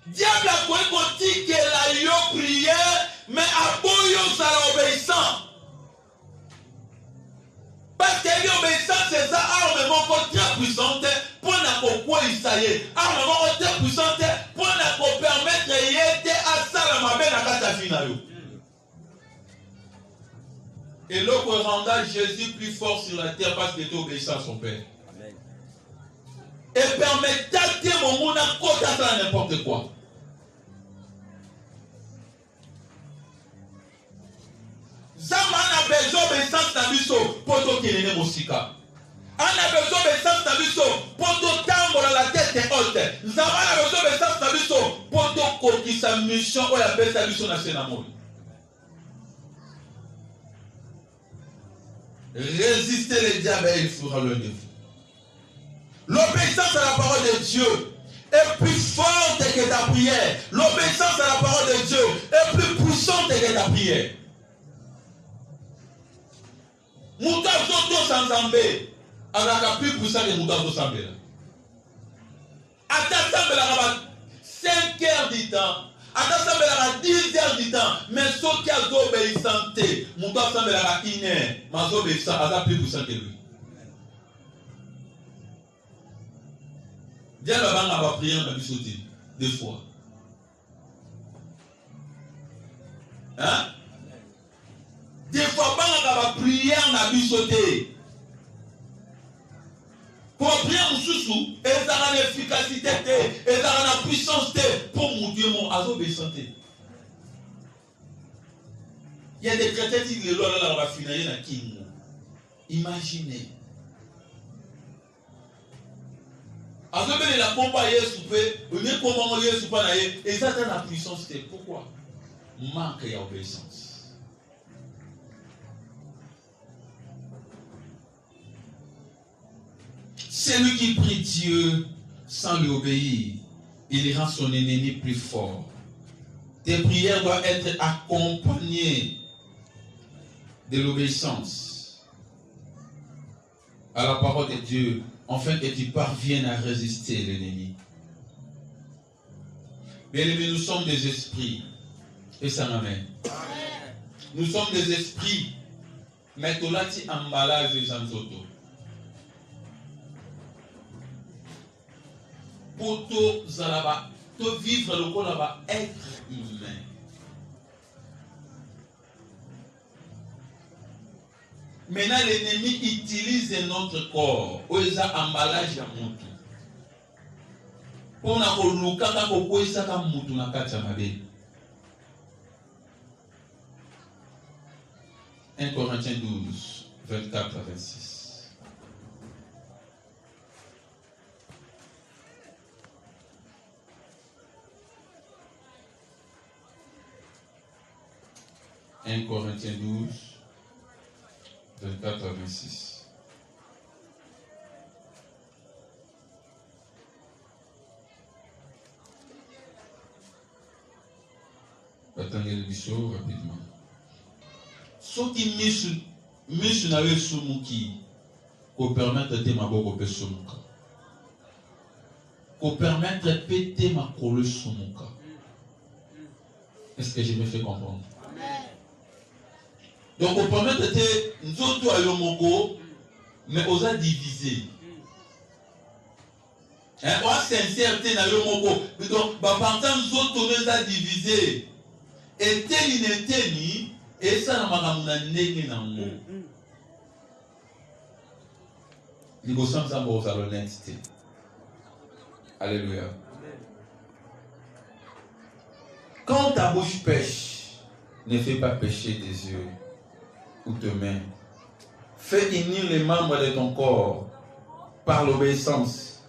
Diable a dit que la yo prière, mais à boyo ça l'obéissant. Parce que l'obéissance c'est ça, arme mon très puissante pour ne quoi il s'aille. Arme mon très puissante pour ne permettre d'être à ça la mabé na kata finayo. Et l'autre rendra Jésus plus fort sur la terre parce qu'il était obéissant à son Père. Amen. Et permettra que mon monde a côté à n'importe quoi. Zama a besoin d'obéissance dans l'uso pour tout qu'il ait mosika. On a besoin d'obéissance dans l'uso pour tout tambour la tête haute. Zama a besoin d'obéissance dans l'uso pour tout qui sa mission ou la baisse à l'uso nationale. Résister les diables et il fera le de vous. L'obéissance à la parole de Dieu est plus forte que ta prière. L'obéissance à la parole de Dieu est plus puissante que ta prière. Mouta Zoto sans zambé, avec plus puissant que Mouta Zoto sans zambé. Attends, ça 5 heures du temps. Attends, ça 10 heures du temps. Mais ce qui a obéissant, Mouta Zoto sans zambé, mais obéissant, a plus puissant que lui. Dieu va prier dans la vie deux fois. Hein? Des fois, on va prier dans la vie. Pour prier mon sous-sous, et ça a l'efficacité, et ça a la puissance pour mon Dieu, mon obéissant. Il y a des chrétiens qui disent que va finir dans King. Imaginez. Azobele la combat Yesu pe, on est comment Yesu pa na ye, et ça dans la puissance. Pourquoi? Manque d'obéissance. Celui qui prie Dieu sans lui obéir, il rend son ennemi plus fort. Tes prières doivent être accompagnées de l'obéissance à la parole de Dieu, afin que tu parviennes à résister l'ennemi. Bien aimés, nous sommes des esprits. Et ça m'amène. Nous sommes des esprits. Mais tu l'as dit emballage des autos. Pour te vivre le corps là-bas, être humain. Maintenant, l'ennemi utilise notre corps pour les emballage à moutou. Pour nous faire ça comme moutou na kati mabe. 1 Corinthiens 12, 24 à 26. « 1 Corinthiens 12, 24 à 26. Attendez le biseau rapidement. Ce qui misu na yo sumuki, ko permettre de maboko pe sumuka. Ko permettre de péter ma kolo sumuka. Est-ce que je me fais comprendre? Donc, on permet de nous autres à Yomoko, mais on a divisé. On a sincérité dans Yomoko. Donc, pendant nous autres, on a divisé. Et tel n'était ni, et ça n'a pas été nango. Nous sommes à l'honnêteté. Alléluia. Quand ta bouche pêche, ne fais pas pécher tes yeux ou tes mains. Fais unir les membres de ton corps par l'obéissance,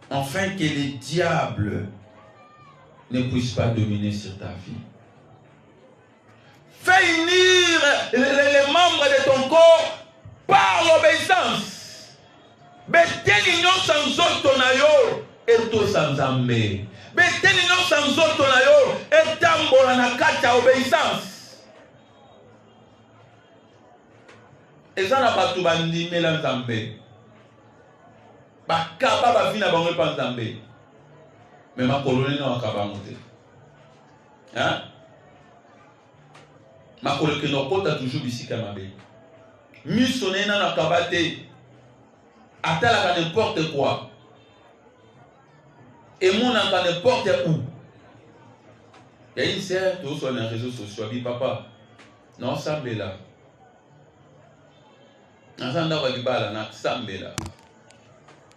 afin que les diables ne puissent pas dominer sur ta vie. Fais unir les membres de ton corps par l'obéissance. Mais telle union sans autre nayo et tout sans amé. Mais telle union sans autre nayo et tambola na kata obéissance. Et ça n'a pas tout bandi mais l'ensemble. Bakaba ba vina bango pas ensemble. Mais ma colonie n'a pas monté. Hein? Ma colonie n'a pas toujours ici qu'à ma belle. Missionné n'a pas été. Attends n'importe quoi. Et mon n'a pas n'importe où. Il y a une sœur, tous sur les réseaux sociaux, dit papa, non, ça me là.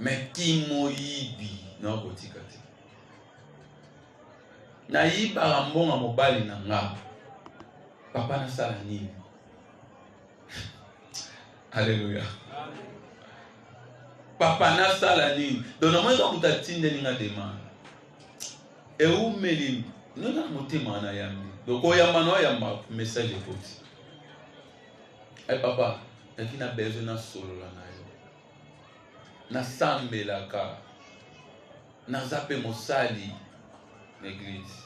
Mais qui moyibi non kotikati. Na yiba rambonga mobali na nga. Papa na sala nini. Alléluia. Papa na sala nini. Donc moi quand mutatinde ninga demande. Et où melim nous na motema na yambi. Donc oyamba no yamba message écoute. Eh papa, qui n'a besoin de solo là na sambe la ka na zape mosali l'église.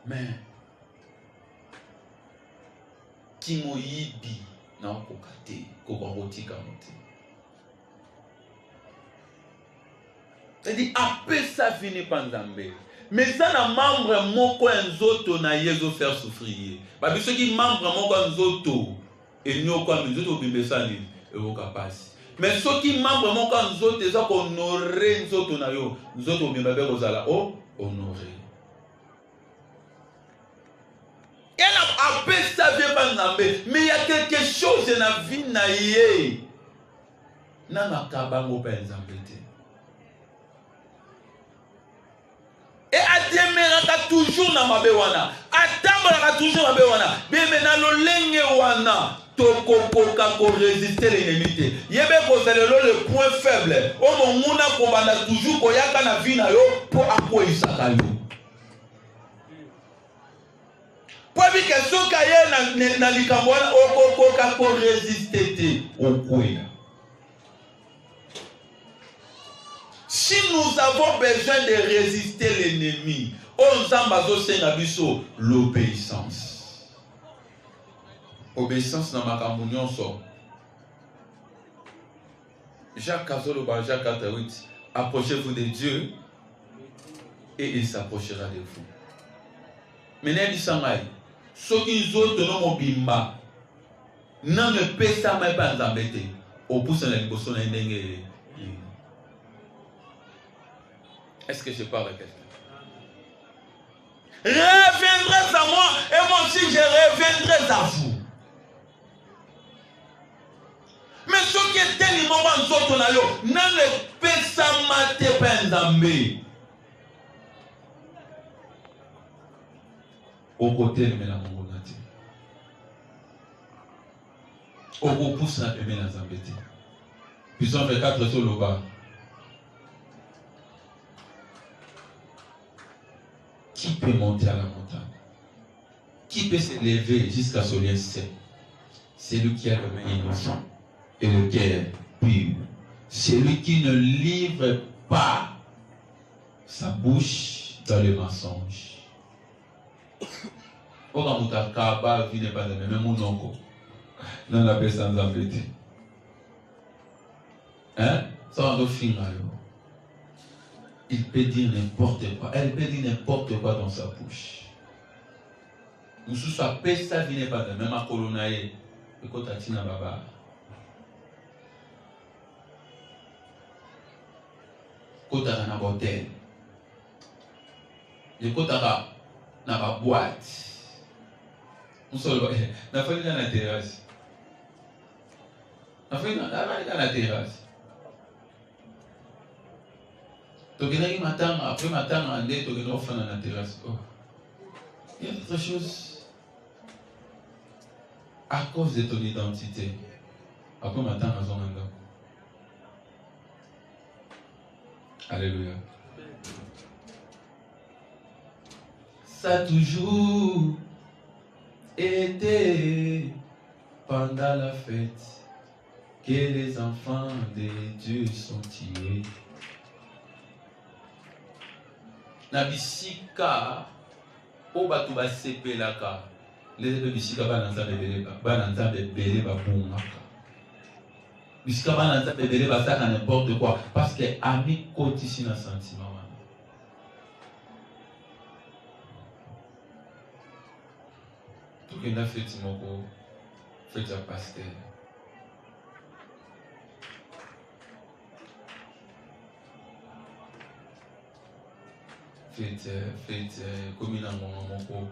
Mais qui moyibi na kokate ko barotika mote. C'est-à-dire après ça finit panzambe. Mais ça na membre moko nzoto na yezo faire souffrir. Ba biso ki membre moko nzoto et nyoko nzoto bimesani e okapasi. Mais ceux qui membre moko nzoto eza ko honorer nzoto na yo, nzoto bimbabe kozala o honorer. Elle a appelé sa vie panzambe, mais il y a quelque chose dans la vie na ye. Na makabango panzambe te. Et Adiemeraka toujours na mabe wana. Atambolaka toujours mabe wana. Beme na lolenge wana. Tokokoka ko résister l'ennemi. Yebe kozalelo le point faible. Omo muna kombanda toujours koyaka na vie na yo po akoyisaka yo. Po bi keso kaye na likambo wana okokoka ko résister te okoya. Si nous avons besoin de résister l'ennemi, on s'ambazo sengabiso l'obéissance. Obéissance dans ma campagne so. Jacques 4:8. Approchez-vous de Dieu et il s'approchera de vous. Maintenant dit sangai. Ceux qui ont de nos bimba n'en ne peut ça même pas embêter. Au pouce na liboso na ndenge. Est-ce que je parle à quelqu'un? Reviendrez à moi et moi aussi je reviendrai à vous. Mais ce qui est tellement en sorte na yo, n'a le pesa mate pendambe. Au côté de la mongonati. Au pouce na peme na zambete. Puissant fait 4 sur le bas. Qui peut monter à la montagne? Qui peut se lever jusqu'à son lieu saint? C'est lui qui a le main innocent et le cœur pur. Celui qui ne livre pas sa bouche dans le mensonge. Okamutakaba vine pas de même monongo. Non la personne sans embêter. Hein? Ça on doit finir. Il peut dire n'importe quoi. Elle peut dire n'importe quoi dans sa bouche. Nous sommes à Pesta, il n'est pas de même à Colonae. Et quand tu as baba. Quand tu as un bordel. Et quand tu as une boîte. Nous sommes dans la terrasse. Dans la terrasse. Après matin, on est dans la terrasse. Oh. Il y a autre chose. À cause de ton identité. Après matin, on est dans. Alléluia. Ça a toujours été pendant la fête que les enfants de Dieu sont tirés. Na bisika o batu ba sepelaka les bisika ba nanza bebele ba nanza bebele ba bungaka Jusqu'à maintenant, ça peut donner n'importe quoi. Parce que ami côté ici dans le sentiment. Tout le monde a fait Timoko, fait un pasteur. Fait comme il a mon moko.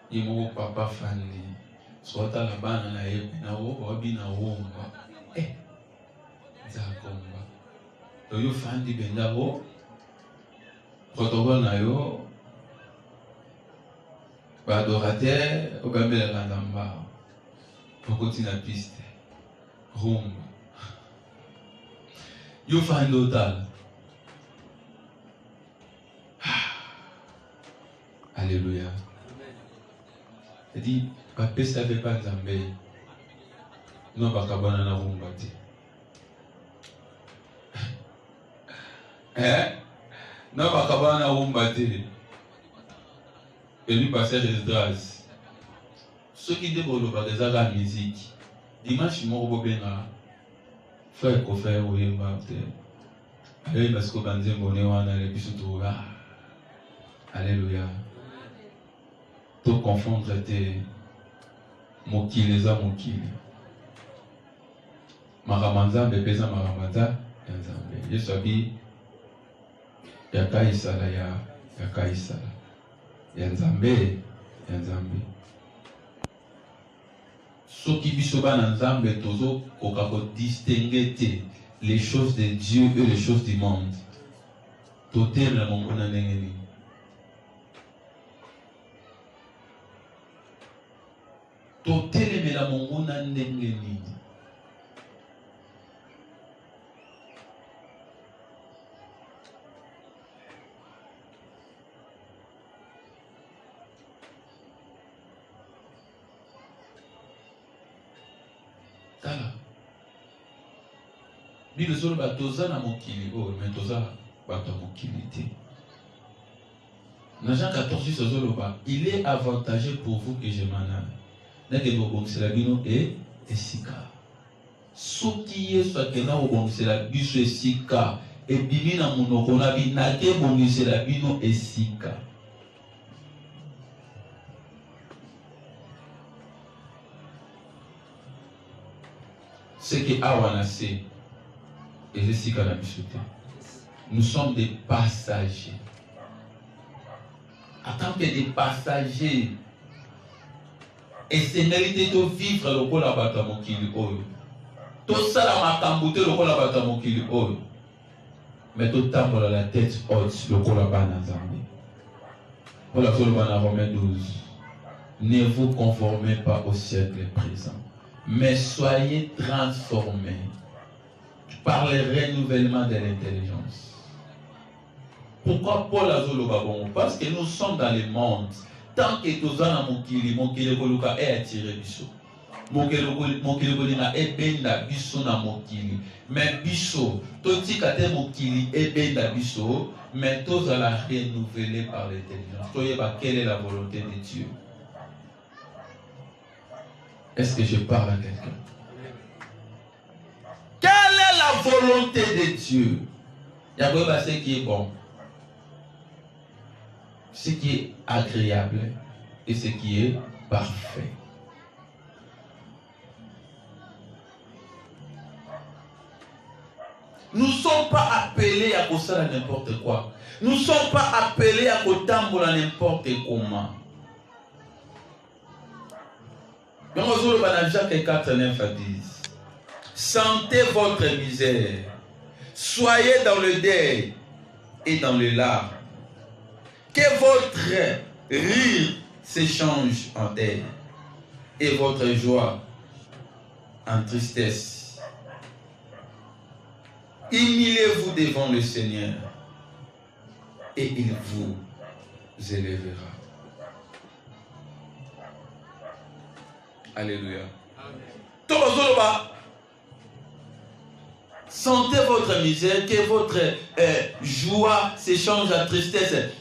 Il m'a papa fan. Soit à la banane na yep na wo obi na womba za komba to yo fandi benda wo protocole na yo ba adorateur o bambela kandamba pokoti na piste rumba yo fandi total. Alléluia. Il dit papa savait pas Nzambe. Non pas kabana na rumba ti. Non pas kabana na rumba ti. Et lui passer les draps. Ceux qui développent par des arts musique. Dimanche moko bobenga. Frère ko faire oyemba te. Allez parce que banze mbone wana le biso to. Alléluia. Tout confondre tes mokili za mokili maramanzambe pesa maramanza ya Nzambe Yesu abi ya kaisala ya kaisala ya Nzambe soki biso bana Nzambe tozo koka ko distinguer les choses de Dieu et les choses du monde totel na mongona ndengeni. Totelemela monguna ndenge nini. Tala bino solo batoza na mokili oyo mais toza bato mokili te. Dans Jean 14 sozoloba il est avantageux pour vous que je m'en aille. Nake bobongisela bino esika soki Yesu akenda kobongisela biso esika ebimi na monoko na bino nake bongisela bino esika. Ce que awana c'est esika na biso te. Nous sommes des passagers. En tant que des passagers. Et c'est mérité de vivre le rôle à Batamokili Oyo. Tout ça, la macambouté, le rôle à Batamokili Oyo. Mais tout temps, pour la tête haute, le rôle à Banazambi. Pour la foule à Romains 12. Ne vous conformez pas au siècle présent, mais soyez transformés par le renouvellement de l'intelligence. Pourquoi Paul a dit le babon? Parce que nous sommes dans le monde. Tant que tu as mokili koluka est attiré biso. Mokili kolina est benda biso na mokili. Mais biso, toti kate mokili est benda biso, mais tu as la renouvelé par l'intelligence. Soyez pas quelle est la volonté de Dieu. Est-ce que je parle à quelqu'un? Quelle est la volonté de Dieu? Il y a quoi ce qui est bon, ce qui est agréable et ce qui est parfait. Nous ne sommes pas appelés à faire ça n'importe quoi. Nous ne sommes pas appelés à faire n'importe comment. Donc, Jacques 4, 9 à 10. Sentez votre misère. Soyez dans le deuil et dans le larmes. Que votre rire s'échange en deuil et votre joie en tristesse. Humiliez-vous devant le Seigneur et il vous élèvera. Alléluia. Sentez votre misère, que votre joie s'échange en tristesse.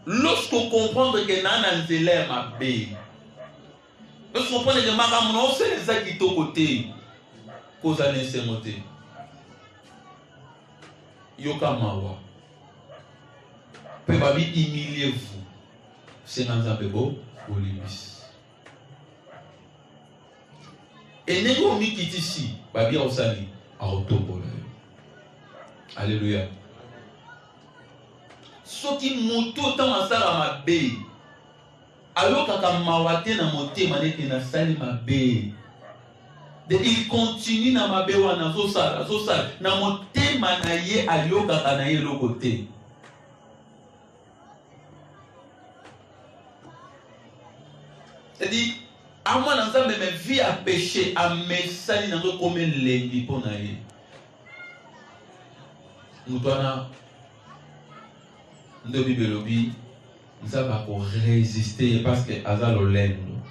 Lorsqu'on comprend que Nana Nzele ma bé, lorsqu'on comprend que Maramon, c'est les acquis au côté, cause à l'insémoté. Yoka Mawa. Peut pas humilier vous. C'est dans un peu beau, pour l'ibis. Et Nego Mikiti ici, Babi Osani, à Otobole. Alléluia. Ce qui monte tant à ça ma bé. Alors quand mawate na monte maneke na sali ma bé. Il continue na ma bé wana zo sala na monte manaye alioka kanaye le côté. C'est-à-dire, à moi, dans ça, mes vies à péché, à mes salis, dans le commun, les pour naïe. Nous devons, nous devons résister parce que Azal le l'aime.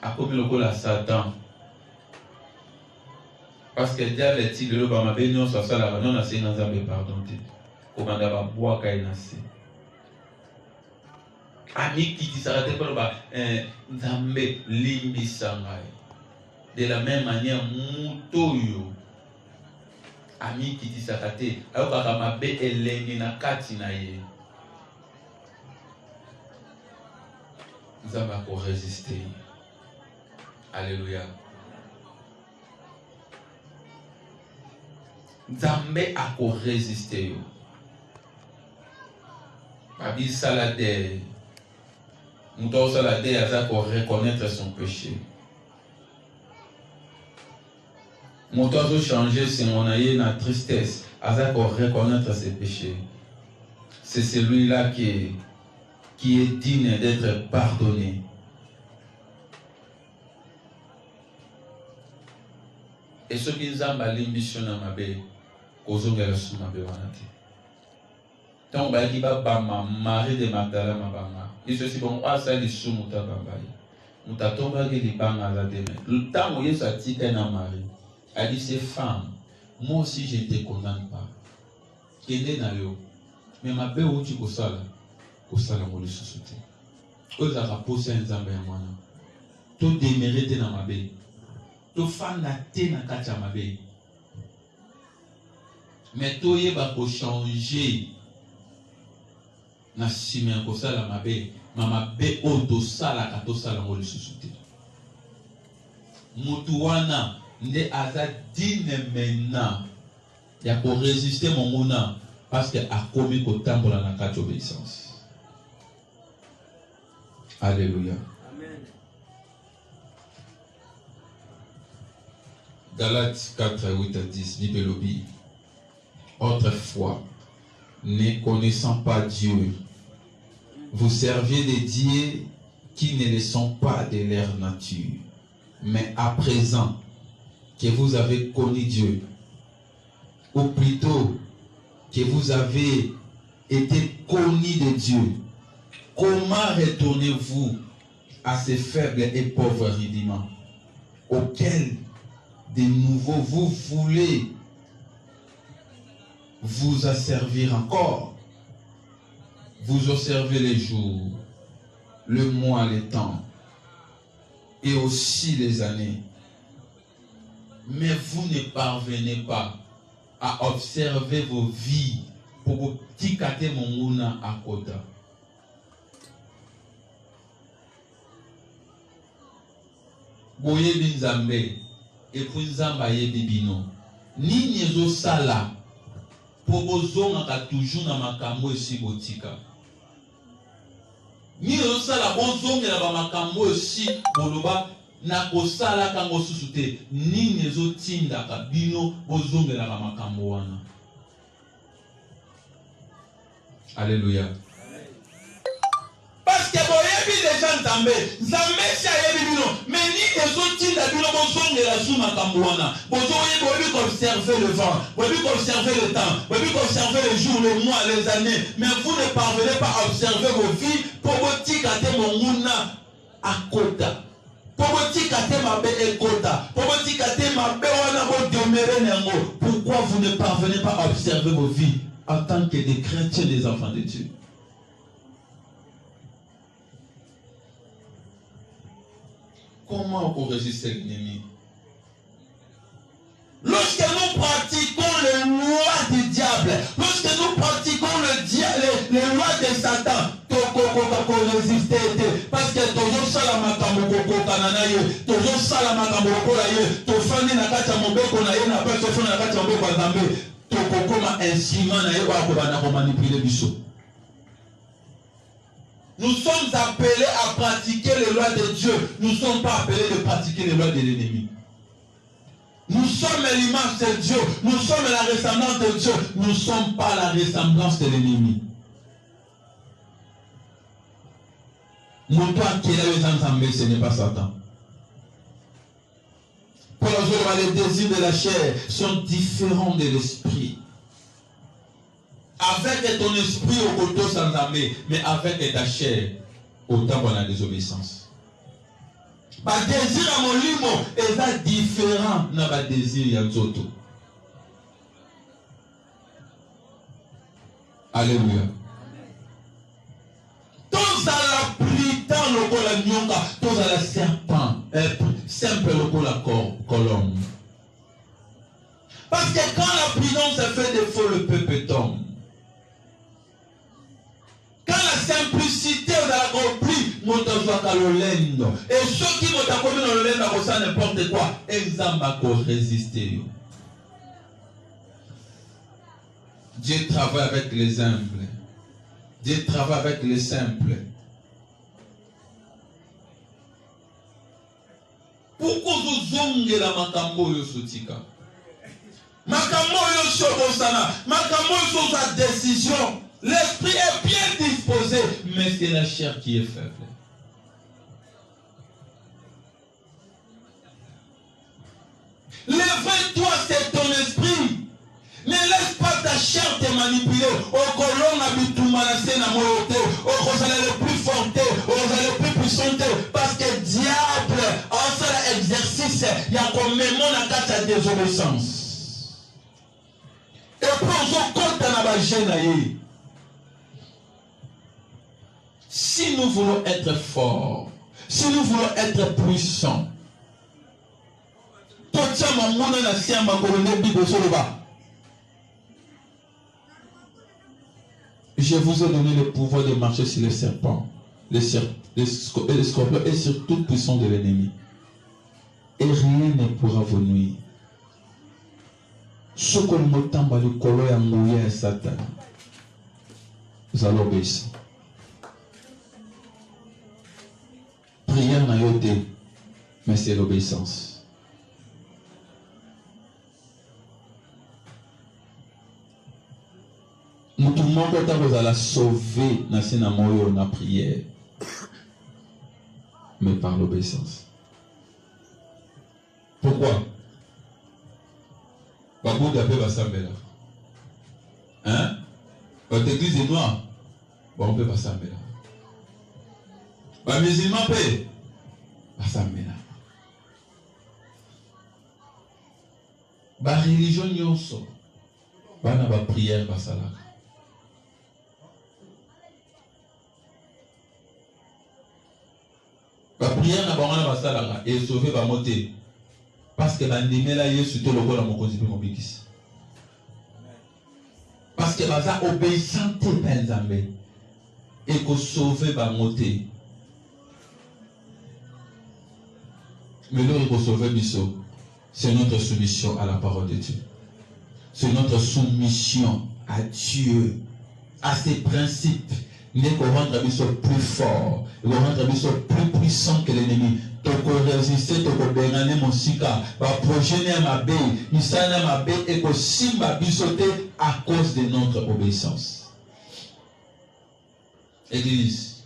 À comme le col à Satan. Parce que diable est il le bas ma bénion soit ça là, non, c'est dans un pardon. Comment d'abord boire quand il nasce. Ami qui dit ça, de la même manière, Moutoyo. Ami qui dit ça, alors que ma bé est l'ennemi na katinaye. Nous avons résister. Alléluia. Zambé a résister. Babi salade. Nous devons salader à reconnaître son péché. Nous devons changer si on a eu la tristesse à reconnaître ses péchés. C'est celui-là qui est digne d'être pardonné. Et ce qui nous a l'ambition dans ma bé, causons de la sous ma bé wanate. Tant que bama Marie de Magdala mabanga. Il se dit bon, ah ça les sous muta bambaye. Muta tomba que les banga la demain. Le temps où il s'est dit na Marie, a dit ces femmes, moi aussi je ne te condamne pas. Kende na yo, mais ma bé où tu kosala mo le sous-souté. Aux arapos un zambé à moi. Tout démérité na ma bé. Tout fan na te na kacha ma bé. Mais tout y va pour changer. Na simi ko sala mabe mama be oto sala kato sala mo le susute mutu wana nde aza dine mena ya ko résister mon mona parce que a commis ko tambola na kati obéissance. Alléluia. Amen. Galates 4, 8 à 10 Bibelobi. Autrefois, ne connaissant pas Dieu, vous serviez des dieux qui ne le sont pas de leur nature. Mais à présent que vous avez connu Dieu, ou plutôt que vous avez été connu de Dieu, comment retournez-vous à ces faibles et pauvres rudiments auxquels de nouveau vous voulez vous asservir encore? Vous observez les jours, le mois, les temps, et aussi les années. Mais vous ne parvenez pas à observer vos vies pour vous tikate monguna à kota. Boye binzambe, et puis nzamba yebi bino. Ni nyezo sala. Pobozonga toujours na makambo esi botika. Ni osala bozongela ba makambo esi boloba na kosala kango susute. Ni nezo tinda ka bino bozongela ba makambo wana. Alléluia. Parce que boyebi déjà nzambe, nzambe si ayebi bino, mais ni nezo tinda bino bozongela su makambo wana. Boyebi observer le vent, boyebi observer le temps, boyebi observer les jours, les mois, les années, mais vous ne parvenez pas à observer vos vies pour vous tikate monguna à kota. Pour vous tikate ma bé et kota. Pour vous tikate ma bé wana bo demeurer nango. Pourquoi vous ne parvenez pas à observer vos vies en tant que des chrétiens, des enfants de Dieu. Comment on résiste l'ennemi? Lorsque nous pratiquons les lois du diable, lorsque nous pratiquons les lois de Satan, nous résister. Parce que toujours salama kamoko kanana ye, toujours salama kamoko la ye, to fani na kati ya mobeko na ye na pas to fani na kati ya mobeko ya Nzambe, to kokoma instrument na ye ba ko bana ko manipuler biso. Nous sommes appelés à pratiquer les lois de Dieu. Nous ne sommes pas appelés de pratiquer les lois de l'ennemi. Nous sommes l'image de Dieu. Nous sommes la ressemblance de Dieu. Nous ne sommes pas la ressemblance de l'ennemi. Ce n'est pas Satan. Pour les désirs de la chair sont différents de l'esprit. Avec ton esprit au côté sans armée, mais avec ta chair, autant qu'on a désobéissance. Le désir à mon limo est différent de désir à l'autre. Alléluia. Tous à la plitant le col à nyonga, tous à la serpent, simple le col à colombe. Parce que quand la prudence se fait défaut, le peuple tombe. Quand la simplicité de la compris, et ceux qui m'ont accompagné dans le lend, ça n'importe quoi, exemple à résister. Dieu travaille avec les humbles. Dieu travaille avec les simples. Pourquoi vous zongez la makambo yosotika? Makambo yosokosana, makambo yososa décision. L'esprit est bien disposé, mais c'est la chair qui est faible. Lève-toi, c'est ton esprit. Ne laisse pas ta chair te manipuler. Au colon habitumanacé na moyote, au cosala le plus forte, au cosala le plus puissante, parce que diable, en cela exercice, il y a comme même on a ta désobéissance. Et pour ce compte na ba gêne. Si nous voulons être forts, si nous voulons être puissants, je vous ai donné le pouvoir de marcher sur les serpents, les scorpions et sur toute puissance de l'ennemi. Et rien ne pourra vous nuire. Ce que nous t'en le colo et mouillé à Satan, vous allez obéir. Prière n'a yoté, mais c'est l'obéissance. Nous tout le monde vous allez sauver dans la prière, mais par l'obéissance. Pourquoi? Babou d'apé va s'embêter. Hein? Votre église est noire. Bon, on peut pas s'embêter. Les musulmans paient. La religion nyonso. La prière basalaka. La prière na bangana basalaka et sauver ba moté. Parce que bandimela Yesu to lokola mokonzi pe mobikisi. Parce que baza obéissant te penzambe et ko sauver ba moté. Mais nous, pour sauver Bissot, c'est notre soumission à la parole de Dieu. C'est notre soumission à Dieu, à ses principes. Il est qu'on rendre Bissot plus fort, il va rendre Bissot plus puissant que l'ennemi. Donc, on résiste, on béganer mon sika, on progéner ma baie, il s'en a ma baie et qu'on simba Bissoté à cause de notre obéissance. Église,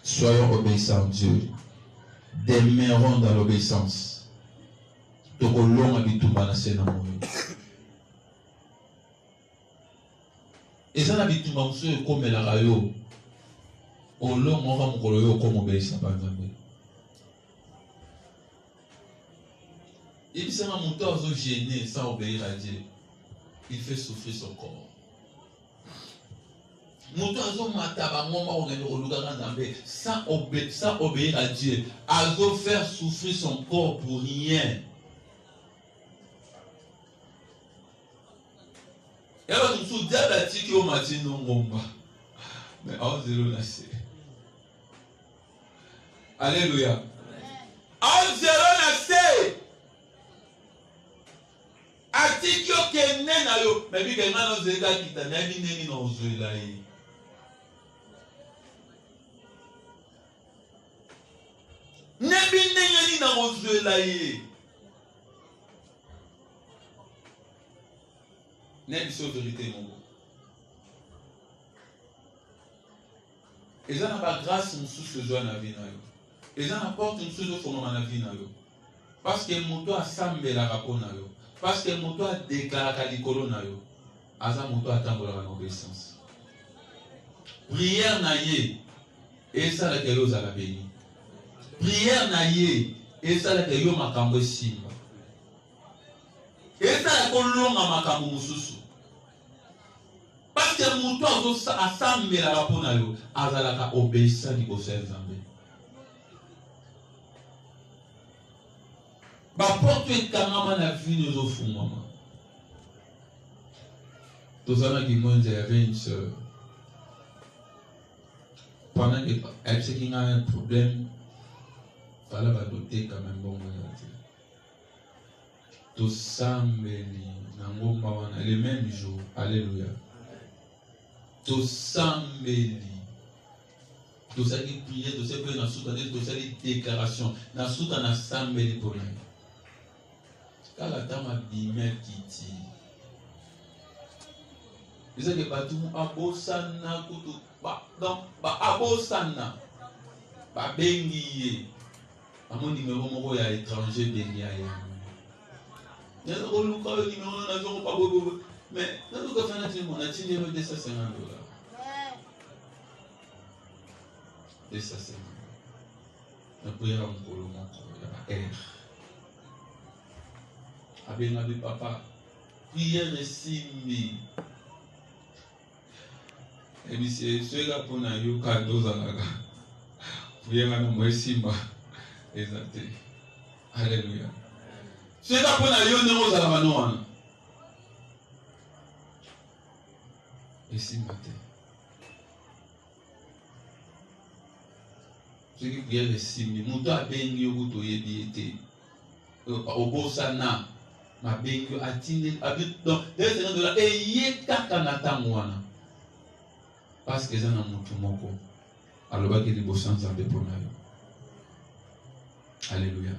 soyons obéissants à Dieu. Demeurons dans l'obéissance. Et ça n'a pas été comme la rayo. Au long, on va me comme obéissant par exemple. Et puis, ça m'a monté à gêner sans obéir à Dieu. Il fait souffrir son corps. sans obéir à Dieu, azo faire souffrir son corps pour rien. Et alors nous sommes déjà là qui au matin non ngomba, mais en zéro là c'est. Alléluia. En zéro là c'est. Atiki okene na yo, mais bi kenga no zeka kita na bi neni no zuela yi. Nebi neni na ozuela yi. Nebi so vérité mon gars. Et ça n'a pas grâce une sous besoin na vie na yo. Et ça n'apporte une sous forme na vie na yo. Parce que moto a sambe la rapport na yo. Parce que mon toit déclare qu'à l'école na yo, asa mon toit attend la obéissance. Prière na ye, et ça la kelo za la béni. Prière na ye, et ça la kelo makambo simba. Et ça la kolonga makambo mususu. Parce que mon toit a sambe la rapport na yo, asa la ka obéissance di bosel zambe. Ba porte ekangama na vie nous ofungwama. Tozana qui moi il y avait une sœur. Pendant qu'elle sait qu'il y a un problème, il fallait pas doter quand même bon. Tosambeli nangomba wana le même jour. Alléluia. Tosambeli. Tosaki prier, tosaki prier na souka, tosaki déclaration. Na souka na sambeli pour lui. Quand la dame a bimé Kiti, il disait que Batou Abosana Koutou, Abosana, Bengiye, à mon numéro, mon ya étranger Bengiye. Il y a un numéro, pas beaucoup, mais dans le cas, on a tiré le $250. $250. On a pris un colo, il y a Abenga papa, prière et simbi. Et puis c'est ce gars pour na yo kado zalaga. Prière na mo simba. Exact. Alléluia. Ce gars pour na yo no zalaga no wana. Et simba te. Ce qui prière et simbi. Muto abengi yo kuto yebi ete. Obosana. Ma bengo atine habite donc $250 et yé kaka na tangwana parce que ça na mutu moko aloba ke liboso nzambe pona yo. Alléluia.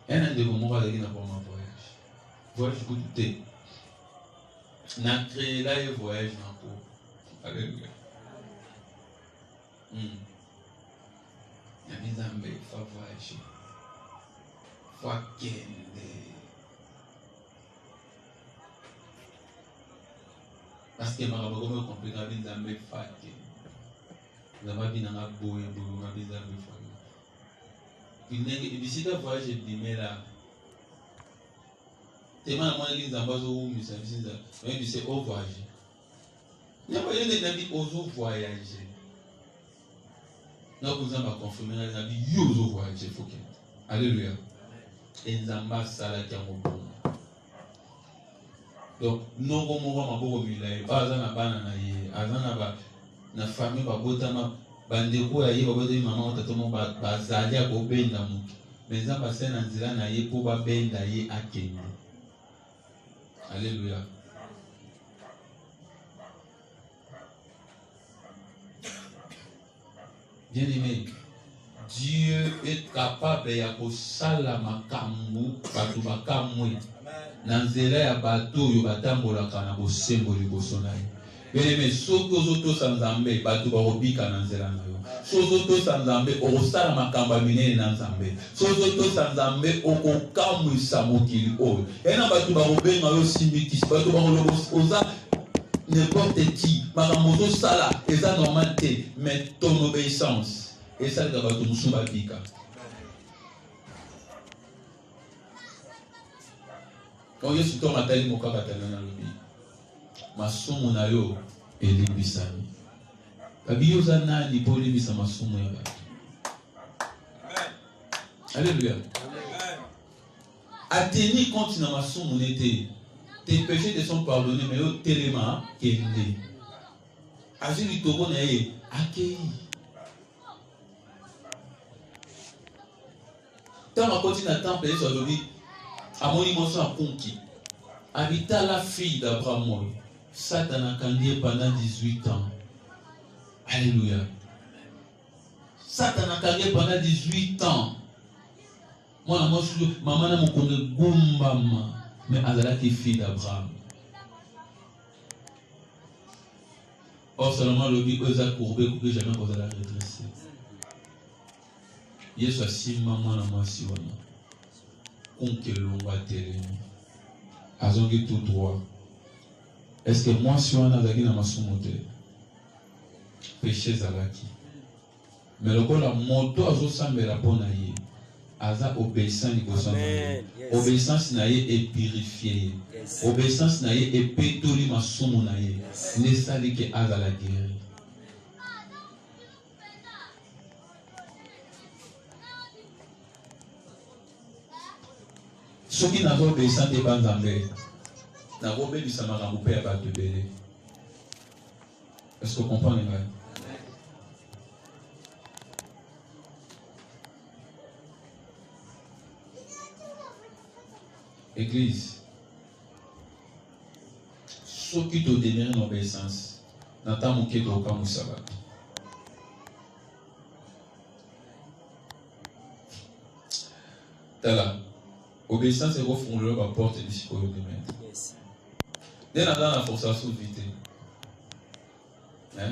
Un de moko azaki na pour ma voyage goûté na créé là un voyage na ko. Alléluia. Nzambe fa voyager fa kende parce que makambo comme compliqué na Nzambe fa kende Nzambe bina na boye na Nzambe fa bisika voyage dimela tema na mwana Nzambe zo umisa bisinza mais c'est au voyager nyamba yende na bi ozo voyager. Donc vous allez confirmer la vie yozo voyager foké. Alléluia. Et nzamba sala ki amobon. Donc non comme on va maboko milai pas na bana na ye azana ba na famille ba botama bandeko ya ye ba botama maman tatomo ba zalia ko benda mutu. Mais nzamba sena nzila na ye po ba benda ye akende. Alléluia. Bien-aimé, Dieu est capable de kosala makambo batu bakamwe na nzela ya bato yo batambolaka na bosembo liboso na ye. Bien-aimé, soki ozotosa Nzambe bato bakobika na nzela na yo. Soki ozotosa Nzambe okosala makambo minene na Nzambe. Soki ozotosa Nzambe okokamwisa mokili oyo. Ena bato bakobenga yo simbikisi, bato bakoloba oza n'importe qui, makambo sala, et ça normalité, mais ton obéissance, et ça le bateau musuba bika. Donc Yesu to matali mokaka talana lobi. Masumu na yo elimbisami. Kabiyo za nani po limbisa masumu ya batu. Alléluia. Ateni quand na masumu nete. Tes péchés te sont pardonnés mais yo telema kende. Azili togo na ye akei. Tant ma continue à temps péché aujourd'hui, à mon immense conquis, habita la fille d'Abraham, Satan a candié pendant 18 ans. Alléluia. Satan a candié pendant 18 ans. Moi, maman n'a pas connu Gumbama, mais Azala qui est fille d'Abraham. Or, seulement le but, eux a courbé pour que jamais vous allez redresser. Yesu asi maman na mwasi wana konkelonga telemi azongi tout droit. Est-ce que mwasi wana azaki na masumu te péché zalaki mais lokola moto azosambela mpona ye aza obéissant liboso na ye obéissance na ye epurifie ye obéissance na ye epetoli masumu na ye nesali ke azala guéri. Ceux qui n'ont pas obéissant des bandes en l'air, n'ont pas obéissant à mon père à te béler. Est-ce que vous comprenez? Église, ceux qui te demeurent en obéissance, n'attendent mon quai d'aucun moussaba. T'as là. Obéissance est refondée par la porte du psychologue de maître. Dès la dernière force à sauver. Hein?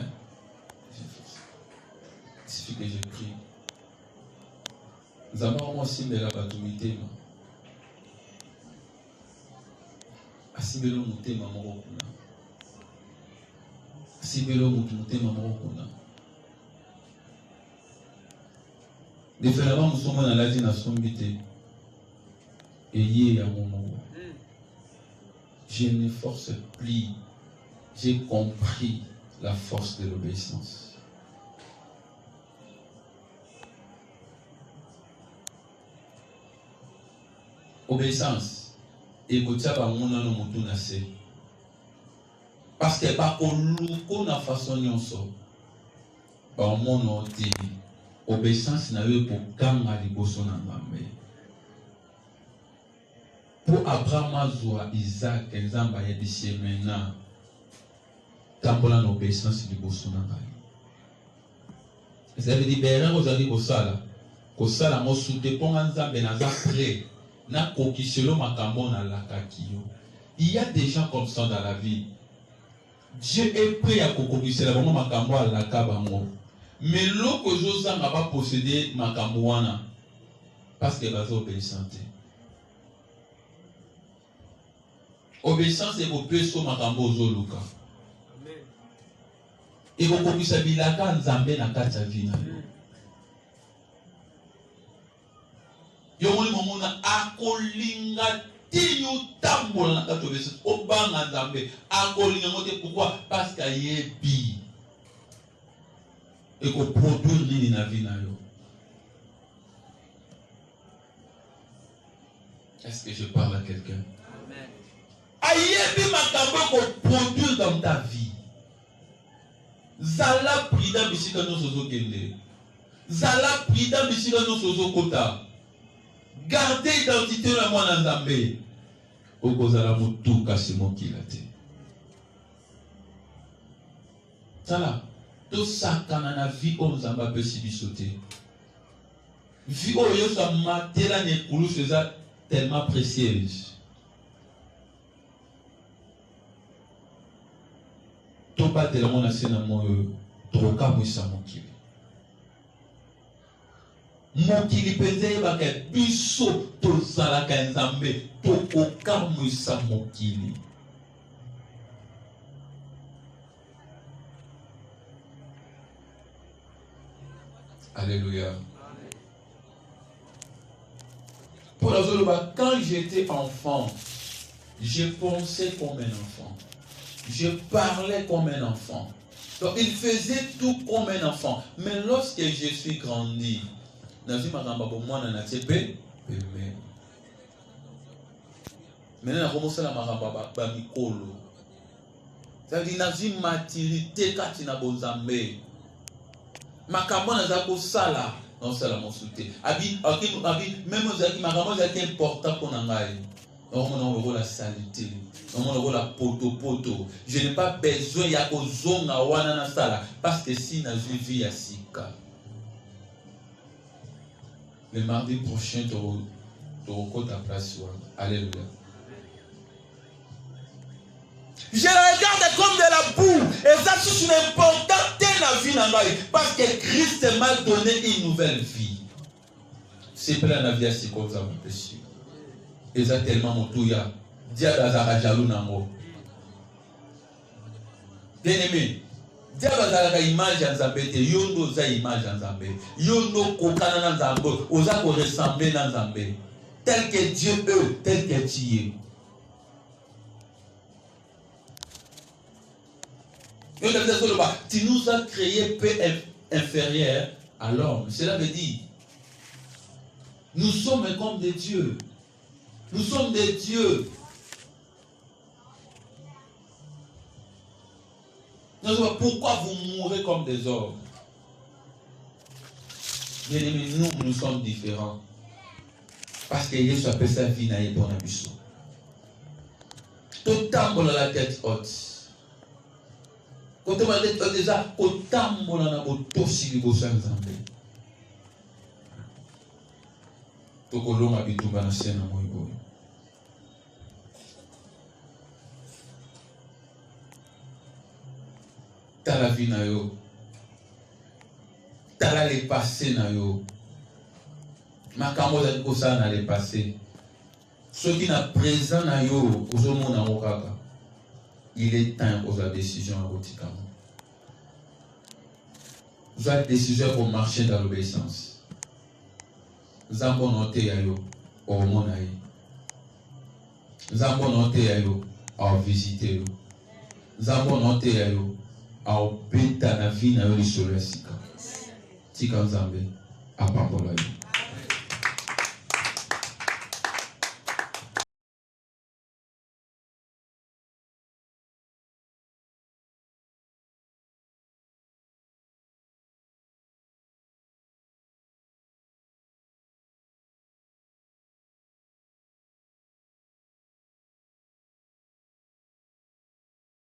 Il suffit que je prie. Nous avons aussi de la batumité. Asibelo mute mamoro kuna. Asibelo mute mamoro kuna. Différemment, nous sommes dans la vie de sombité. Et à mon moment, je ne force plus. J'ai compris la force de l'obéissance. Obéissance. Et que tu as pas mon âme mon tout nassé. Parce que pas qu'on a façon nyonso. Par mon ôté. Obéissance n'a eu pour gagner les bossons en mamé. Pour Abraham, Azoua, Isaac, Nzamba, Yedissi, maintenant, tambola l'obéissance du Bosonanga. Ça veut dire, ben, vous allez au sala. Au sala, moi, sous dépend Nzamba, Naza prêt. Na kokiselo makambo na lakakiyo. Il y a des gens comme ça dans la vie. Dieu est prêt à kokiselo vraiment makambo à lakabango. Mais l'autre chose, ça n'a pas possédé makambo wana. Parce que va obéissant. Obéissance est pour peso makambo zoluka. Et vous commisez bilaka nzambe na kata vina. Yomoni momona akolinga tinyu tambola na kata obéissance. Obanga nzambe akolinga ngote pourquoi? Parce qu'il y a bi. Et qu'on produit nini na vina yo. Est-ce que je parle à quelqu'un? Ayebi makambo qu'on produit dans ta vie. Zala prida bisika no sozo kende. Zala prida bisika no sozo kota. Gardez identité na mwana nzambe. Okozala mutu kasi mokila te. Tala, to sakana na vie o nzamba pe sibisote. Vie o yo sa matela ne kulu seza tellement précieuse. Toba de la monasena moyo troka mwisa mokili. Mokili peze baka biso tozala ka nzambe tokoka mwisa mokili. Alléluia. Pour la Zoloba, quand j'étais enfant, Je pensais comme un enfant. Je parlais comme un enfant. Donc il faisait tout comme un enfant. Mais lorsque je suis grandi, maintenant, je commence à mikolo. C'est-à-dire nazi maturité quand tu n'as pas zambé. Makambo na zako sala, non sala monsuté. Abi même ozaki makambo zaki important pour nangai. Non mon la salité. Non mon la poto. Je n'ai pas besoin ya kozonga wana na sala parce que si na vie ya sika. Le mardi prochain tu recours ta place. Alléluia. Je la regarde comme de la boue. Et ça, c'est une importante la vie dans la vie. Parce que Christ m'a donné une nouvelle vie. C'est plein la vie à ce que vous avez péché. Et ça, tellement mon touya. Diabazara jalou nango. Bien aimé. Diabazara image en Zambé. Yondo za image en Zambé. Yondo kokana en Zambé. Oza ko ressembler en Zambé. Tel que Dieu eux, tel que tu es. Tu nous as créé peu inférieur à l'homme. Cela veut dire, nous sommes comme des dieux. Nous sommes des dieux. Pourquoi vous mourrez comme des hommes? Bien aimé, nous sommes différents. Parce que Jésus appelle sa vie naïe pour Nabusso. Tout temps la tête haute. Quand on a déjà autant de choses qui sont en train de Tokoloma bitumba na sena moibo. Tala vie na yo. Tala le passé na yo. Makambo za kosa na le passé. Ce qui na présent na yo, ozomona okaka. Il est temps aux décisions à Botikamo. Vous avez décision pour marcher dans l'obéissance. Vous avez noté à yo, au monaï. Vous avez noté à yo, à visiter yo. Vous avez noté à yo, à obéir à la vie na yo sur le sika. Tika Nzambe, à Pambola yo.